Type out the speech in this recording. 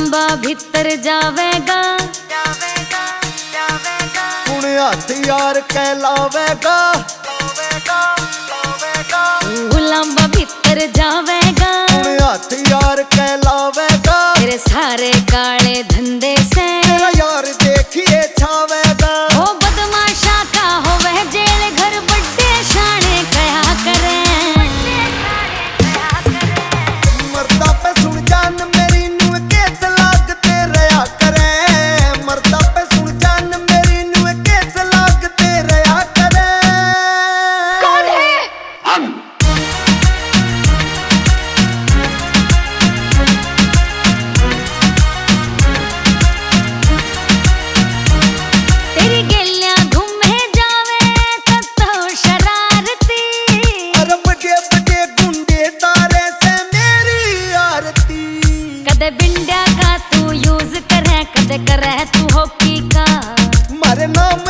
लांबा भीतर जावेगा, कुण हाथ यार कहलावेगा, लांबा भीतर जावेगा, कुण हाथ यार कहलावेगा, तेरे सारे काले धंधे से तेरा यार देखिए छावेगा। ओ बदमाशा का हो वह जेल घर बड्डे शाने कया करे, मर्दा पे सुन जान मेरी नू केस लागते रहा करे, मर्दा पे सुन जान मेरी नू केस लागते रहा करे। कौन है? हम। तेरी गेलियां घूमे जावे तो शरारती, अरे बड़े बड़े गुंडे तारे से मेरी आरती। कदे बिंडिया का तू यूज करे, कदे करे तू हॉकी का, मारे नाम